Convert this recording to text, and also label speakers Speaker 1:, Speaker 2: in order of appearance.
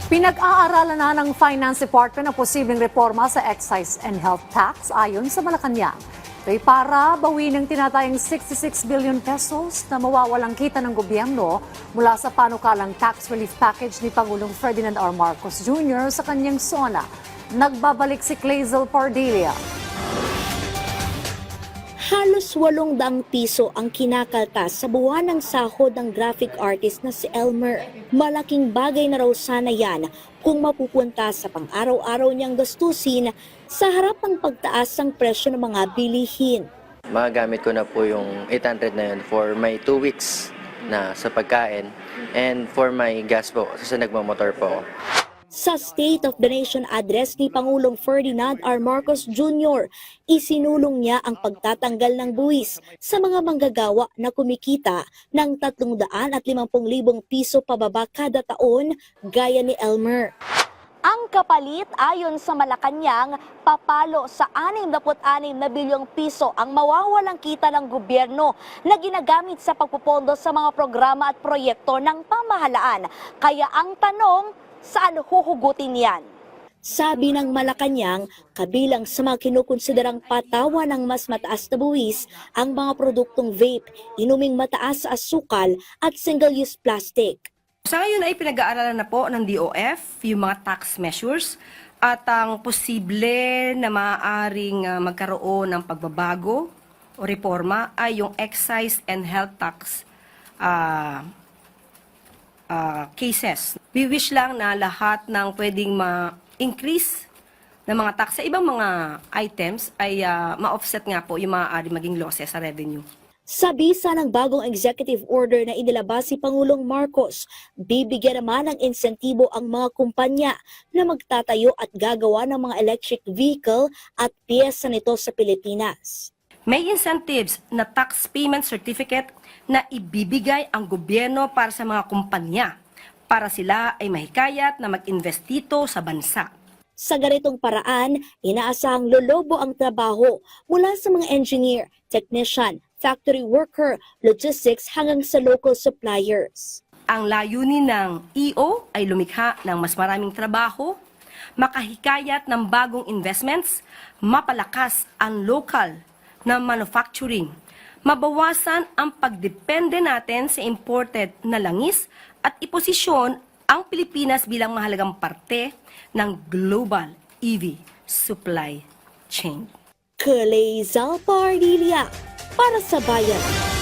Speaker 1: Pinag-aaralan na ng Finance Department ang posibleng reforma sa excise and health tax ayon sa Malacanang. Ito'y para bawin ng tinatayang 66 billion pesos na mawawalang kita ng gobyerno mula sa panukalang tax relief package ni Pangulong Ferdinand R. Marcos Jr. sa kanyang sona. Nagbabalik si Clazel Pardilla.
Speaker 2: Halos 800 piso ang kinakaltas sa buwan ng sahod ng graphic artist na si Elmer. Malaking bagay na raw sana yan kung mapupunta sa pang-araw-araw niyang gastusin sa harap ng pagtaas ng presyo ng mga bilihin.
Speaker 3: Magagamit ko na po yung 800 na yun for my 2 weeks na sa pagkain and for my gas po kasi nagmamotor po ako.
Speaker 2: Sa State of the Nation address ni Pangulong Ferdinand R. Marcos Jr., isinulong niya ang pagtatanggal ng buwis sa mga manggagawa na kumikita ng 350,000 piso pababa kada taon gaya ni Elmer. Ang kapalit ayon sa Malacanang, papalo sa 66 na bilyong piso ang mawawalang kita ng gobyerno na ginagamit sa pagpupondo sa mga programa at proyekto ng pamahalaan. Kaya ang tanong, saan huhugutin yan? Sabi ng Malacanang, kabilang sa mga kinukonsiderang patawa ng mas mataas na buwis ang mga produktong vape, inuming mataas sa asukal at single-use plastic.
Speaker 4: Sa ngayon ay pinag-aaralan na po ng DOF yung mga tax measures at ang posible na maaaring magkaroon ng pagbabago o reforma ay yung excise and health tax cases. We wish lang na lahat ng pwedeng ma-increase ng mga tax sa ibang mga items ay ma-offset nga po yung maaari maging losses sa revenue.
Speaker 2: Sa bisa ng bagong executive order na inilabas si Pangulong Marcos, bibigyan naman ng insentibo ang mga kumpanya na magtatayo at gagawa ng mga electric vehicle at piyesa nito sa Pilipinas.
Speaker 4: May incentives na tax payment certificate na ibibigay ang gobyerno para sa mga kumpanya para sila ay mahikayat na mag-invest dito sa bansa.
Speaker 2: Sa ganitong paraan, inaasahang lolobo ang trabaho mula sa mga engineer, technician, factory worker, logistics hanggang sa local suppliers.
Speaker 4: Ang layunin ng EO ay lumikha ng mas maraming trabaho, makahikayat ng bagong investments, mapalakas ang local na manufacturing, mabawasan ang pagdepende natin sa imported na langis at iposisyon ang Pilipinas bilang mahalagang parte ng global EV supply chain.
Speaker 2: Clazel Pardilla para sa Bayan.